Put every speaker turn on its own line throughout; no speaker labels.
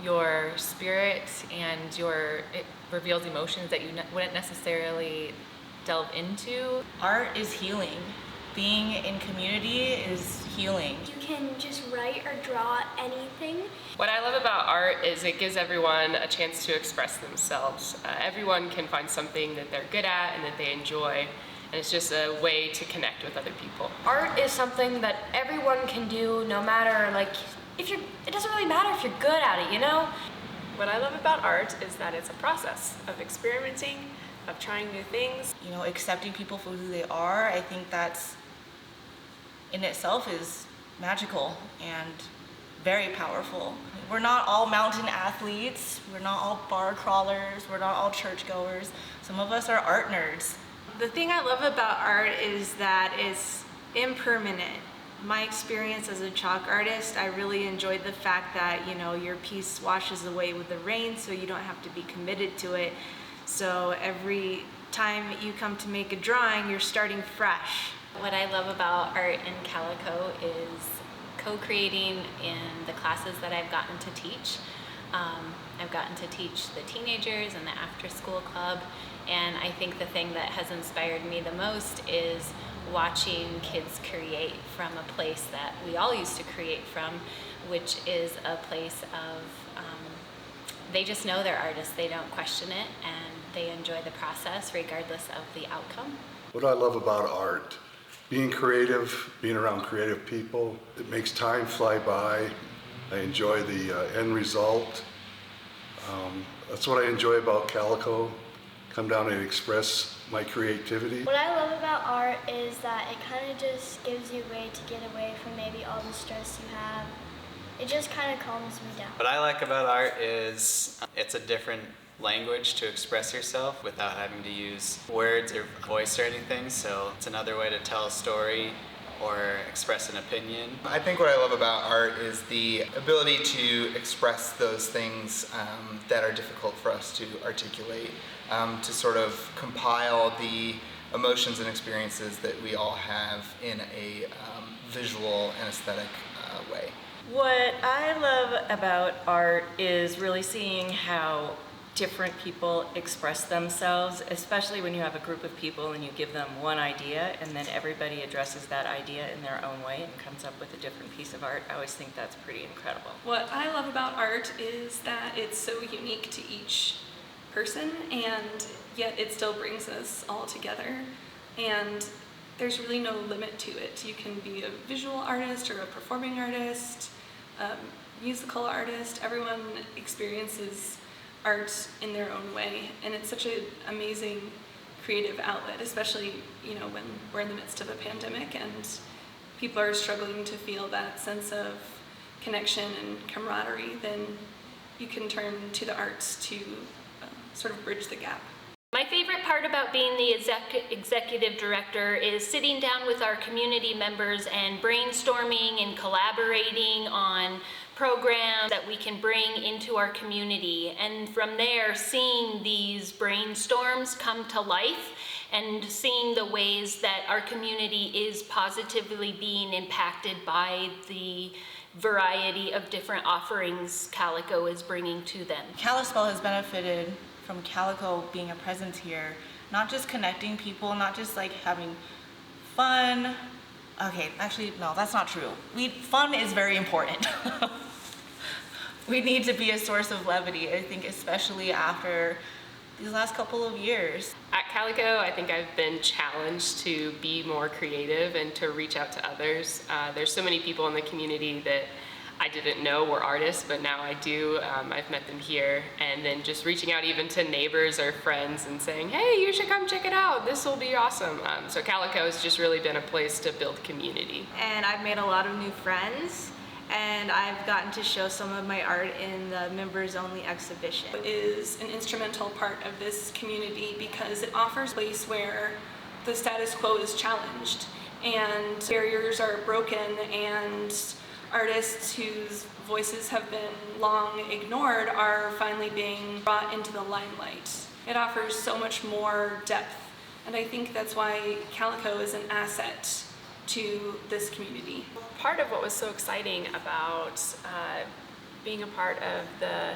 your spirit and it reveals emotions that you wouldn't necessarily delve into.
Art is healing. Being in community is healing.
You can just write or draw anything.
What I love about art is it gives everyone a chance to express themselves. Everyone can find something that they're good at and that they enjoy, and it's just a way to connect with other people.
Art is something that everyone can do, no matter it doesn't really matter if you're good at it, you know?
What I love about art is that it's a process of experimenting, of trying new things.
You know, accepting people for who they are, I think that's in itself is magical and very powerful. We're not all mountain athletes, we're not all bar crawlers, we're not all churchgoers. Some of us are art nerds.
The thing I love about art is that it's impermanent. My experience as a chalk artist, I really enjoyed the fact that, you know, your piece washes away with the rain, so you don't have to be committed to it. So every time you come to make a drawing, you're starting fresh.
What I love about art in Calico is co-creating in the classes that I've gotten to teach. I've gotten to teach the teenagers and the after-school club, and I think the thing that has inspired me the most is watching kids create from a place that we all used to create from, which is a place of they just know they're artists, they don't question it, and they enjoy the process regardless of the outcome.
What I love about art, being creative, being around creative people, it makes time fly by. I enjoy the end result. That's what I enjoy about Calico. Come down and express my creativity.
What I love about art is that it kind of just gives you a way to get away from maybe all the stress you have. It just kind of calms me down.
What I like about art is it's a different language to express yourself without having to use words or voice or anything, so it's another way to tell a story or express an opinion.
I think what I love about art is the ability to express those things that are difficult for us to articulate, to sort of compile the emotions and experiences that we all have in a visual and aesthetic way.
What I love about art is really seeing how different people express themselves, especially when you have a group of people and you give them one idea and then everybody addresses that idea in their own way and comes up with a different piece of art. I always think that's pretty incredible.
What I love about art is that it's so unique to each person, and yet it still brings us all together, and there's really no limit to it. You can be a visual artist or a performing artist, musical artist. Everyone experiences art in their own way, and it's such an amazing creative outlet, especially, you know, when we're in the midst of a pandemic and people are struggling to feel that sense of connection and camaraderie. Then you can turn to the arts to sort of bridge the gap.
My favorite part about being the executive director is sitting down with our community members and brainstorming and collaborating on programs that we can bring into our community, and from there seeing these brainstorms come to life and seeing the ways that our community is positively being impacted by the variety of different offerings Calico is bringing to them.
Kalispell has benefited from Calico being a presence here, not just connecting people, not just like having fun. Okay, actually, no, that's not true. Fun is very important. We need to be a source of levity, I think, especially after these last couple of years.
At Calico, I think I've been challenged to be more creative and to reach out to others. There's so many people in the community that I didn't know were artists, but now I do. I've met them here, and then just reaching out even to neighbors or friends and saying, hey, you should come check it out. This will be awesome. So Calico has just really been a place to build community.
And I've made a lot of new friends, and I've gotten to show some of my art in the members only exhibition.
It is an instrumental part of this community because it offers a place where the status quo is challenged and barriers are broken, and artists whose voices have been long ignored are finally being brought into the limelight. It offers so much more depth, and I think that's why Calico is an asset to this community.
Part of what was so exciting about being a part of the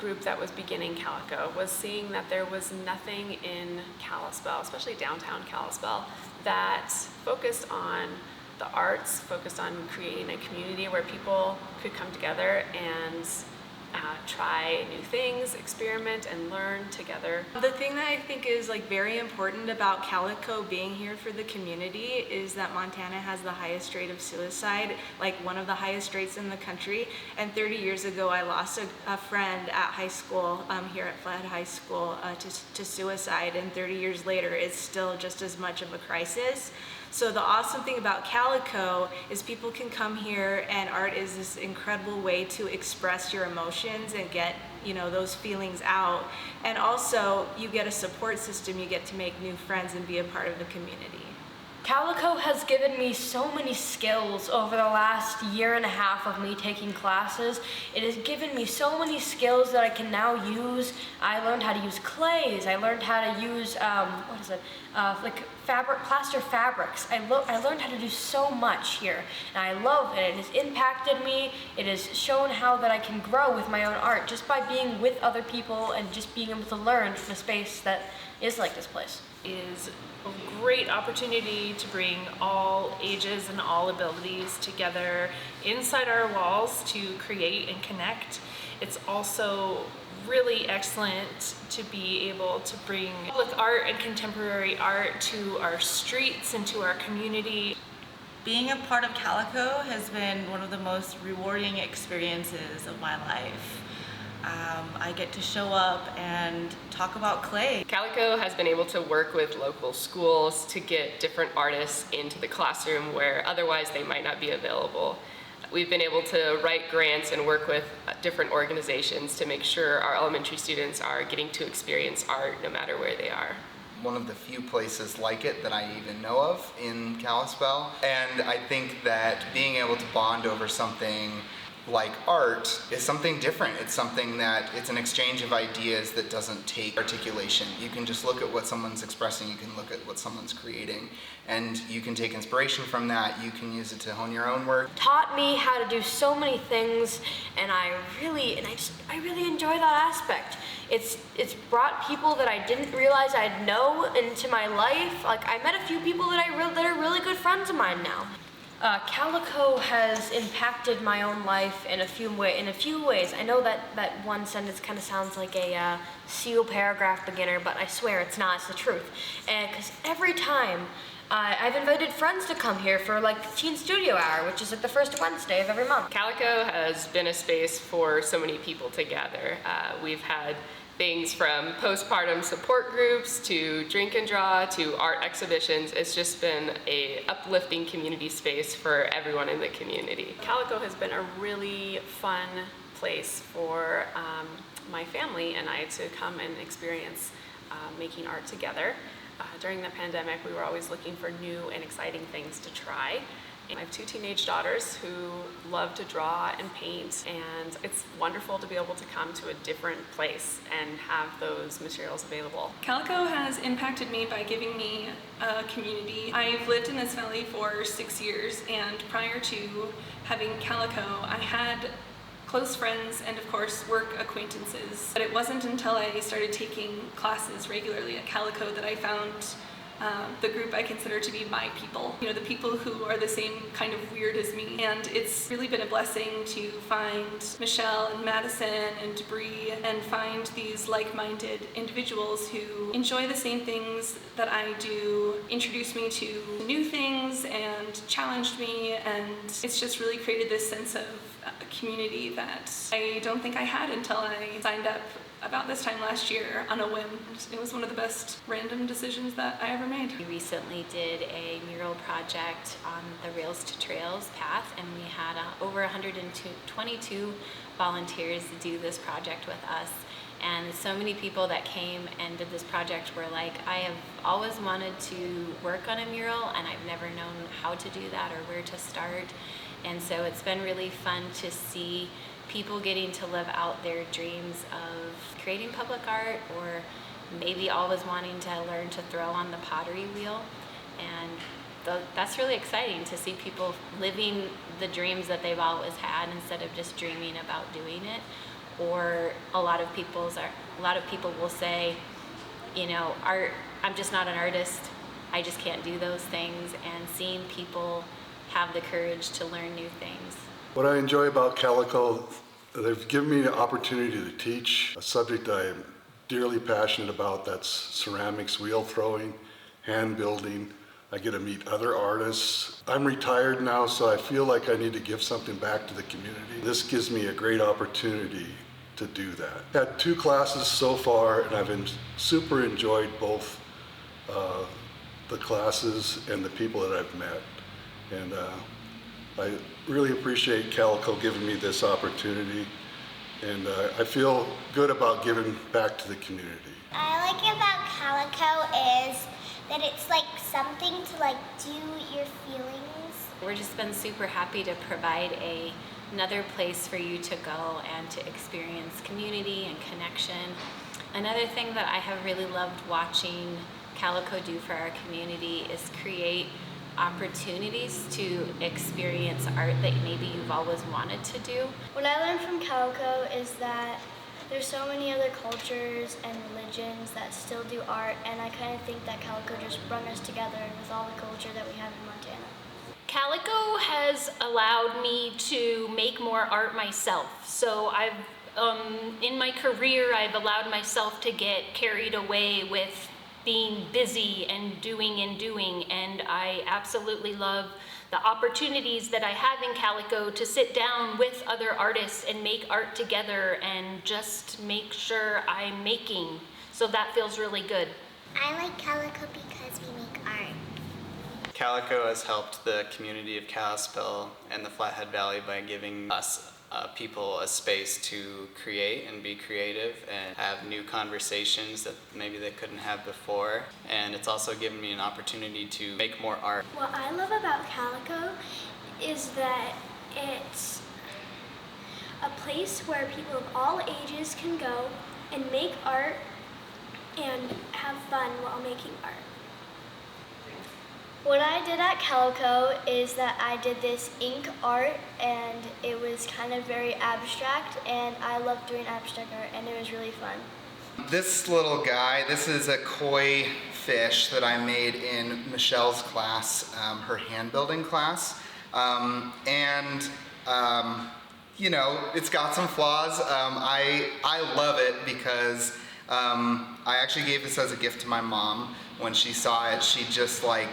group that was beginning Calico was seeing that there was nothing in Kalispell, especially downtown Kalispell, that focused on the arts, focused on creating a community where people could come together and try new things, experiment, and learn together.
The thing that I think is like very important about Calico being here for the community is that Montana has the highest rate of suicide, like one of the highest rates in the country. And 30 years ago, I lost a friend at high school, here at Flathead High School, to suicide. And 30 years later, it's still just as much of a crisis. So the awesome thing about Calico is people can come here, and art is this incredible way to express your emotions and get, you know, those feelings out. And also you get a support system, you get to make new friends and be a part of the community.
Calico has given me so many skills over the last year and a half of me taking classes. It has given me so many skills that I can now use. I learned how to use clays. I learned how to use, plaster fabrics. I learned how to do so much here, and I love it. It has impacted me. It has shown how that I can grow with my own art just by being with other people and just being able to learn from a space that is like this place.
Is a great opportunity to bring all ages and all abilities together inside our walls to create and connect. It's also really excellent to be able to bring public art and contemporary art to our streets and to our community.
Being a part of Calico has been one of the most rewarding experiences of my life. I get to show up and talk about clay.
Calico has been able to work with local schools to get different artists into the classroom where otherwise they might not be available. We've been able to write grants and work with different organizations to make sure our elementary students are getting to experience art no matter where they are.
One of the few places like it that I even know of in Kalispell. And I think that being able to bond over something like art is something different. It's something that, it's an exchange of ideas that doesn't take articulation. You can just look at what someone's expressing, you can look at what someone's creating, and you can take inspiration from that, you can use it to hone your own work.
Taught me how to do so many things, and I really enjoy that aspect. It's brought people that I didn't realize I'd know into my life. Like, I met a few people that are really good friends of mine now. Calico has impacted my own life in a few ways. I know that one sentence kind of sounds like a seal paragraph beginner, but I swear it's not. It's the truth. Because every time I've invited friends to come here for like Teen Studio Hour, which is like the first Wednesday of every month.
Calico has been a space for so many people to gather. We've had things from postpartum support groups to drink and draw to art exhibitions. It's just been a uplifting community space for everyone in the community.
Calico has been a really fun place for my family and I to come and experience making art together. During the pandemic, we were always looking for new and exciting things to try. I have two teenage daughters who love to draw and paint, and it's wonderful to be able to come to a different place and have those materials available.
Calico has impacted me by giving me a community. I've lived in this valley for 6 years, and prior to having Calico, I had close friends and of course work acquaintances. But it wasn't until I started taking classes regularly at Calico that I found the group I consider to be my people. You know, the people who are the same kind of weird as me. And it's really been a blessing to find Michelle and Madison and Bree and find these like-minded individuals who enjoy the same things that I do, introduce me to new things and challenged me, and it's just really created this sense of community that I don't think I had until I signed up about this time last year on a whim. It was one of the best random decisions that I ever made.
We recently did a mural project on the Rails to Trails path, and we had over 122 volunteers do this project with us. And so many people that came and did this project were like, I have always wanted to work on a mural and I've never known how to do that or where to start. And so it's been really fun to see people getting to live out their dreams of creating public art, or maybe always wanting to learn to throw on the pottery wheel. And that's really exciting to see people living the dreams that they've always had instead of just dreaming about doing it. Or a lot of people will say, you know, I'm just not an artist. I just can't do those things. And seeing people have the courage to learn new things.
What I enjoy about Calico, they've given me the opportunity to teach a subject I am dearly passionate about. That's ceramics, wheel throwing, hand building. I get to meet other artists. I'm retired now, so I feel like I need to give something back to the community. This gives me a great opportunity to do that. Had 2 classes so far, and I've super enjoyed both the classes and the people that I've met. And I really appreciate Calico giving me this opportunity, and I feel good about giving back to the community.
I like about Calico is that it's like something to like do your feelings.
We're just been super happy to provide another place for you to go and to experience community and connection. Another thing that I have really loved watching Calico do for our community is create opportunities to experience art that maybe you've always wanted to do.
What I learned from Calico is that there's so many other cultures and religions that still do art, and I kind of think that Calico just brought us together with all the culture that we have in Montana.
Calico has allowed me to make more art myself. So in my career, I've allowed myself to get carried away with being busy and doing, and I absolutely love the opportunities that I have in Calico to sit down with other artists and make art together and just make sure I'm making. So that feels really good.
I like Calico because we make art.
Calico has helped the community of Kalispell and the Flathead Valley by giving us people a space to create and be creative and have new conversations that maybe they couldn't have before. And it's also given me an opportunity to make more art.
What I love about Calico is that it's a place where people of all ages can go and make art and have fun while making art. What I did at Calico is that I did this ink art, and it was kind of very abstract, and I love doing abstract art, and it was really fun.
This little guy, this is a koi fish that I made in Michelle's class, her hand building class. You know, it's got some flaws. I love it because I actually gave this as a gift to my mom. When she saw it, she just like,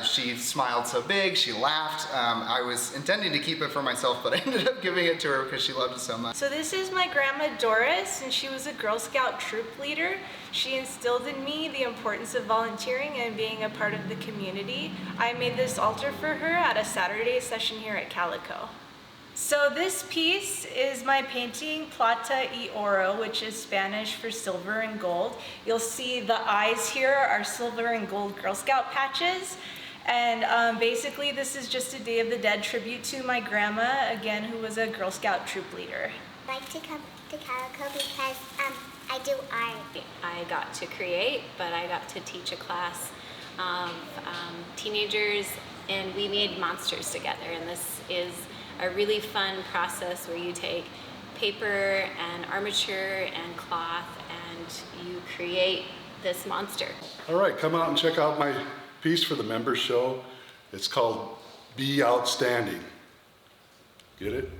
she smiled so big, she laughed. I was intending to keep it for myself, but I ended up giving it to her because she loved it so much.
So this is my grandma Doris, and she was a Girl Scout troop leader. She instilled in me the importance of volunteering and being a part of the community. I made this altar for her at a Saturday session here at Calico. So this piece is my painting Plata y Oro, which is Spanish for silver and gold. You'll see the eyes here are silver and gold Girl Scout patches. And basically this is just a Day of the Dead tribute to my grandma, again, who was a Girl Scout troop leader.
I like to come to Calico because I do art.
I got to create, but I got to teach a class of teenagers, and we made monsters together. And this is a really fun process where you take paper and armature and cloth and you create this monster.
All right, come out and check out my piece for the members show. It's called Be Outstanding. Get it?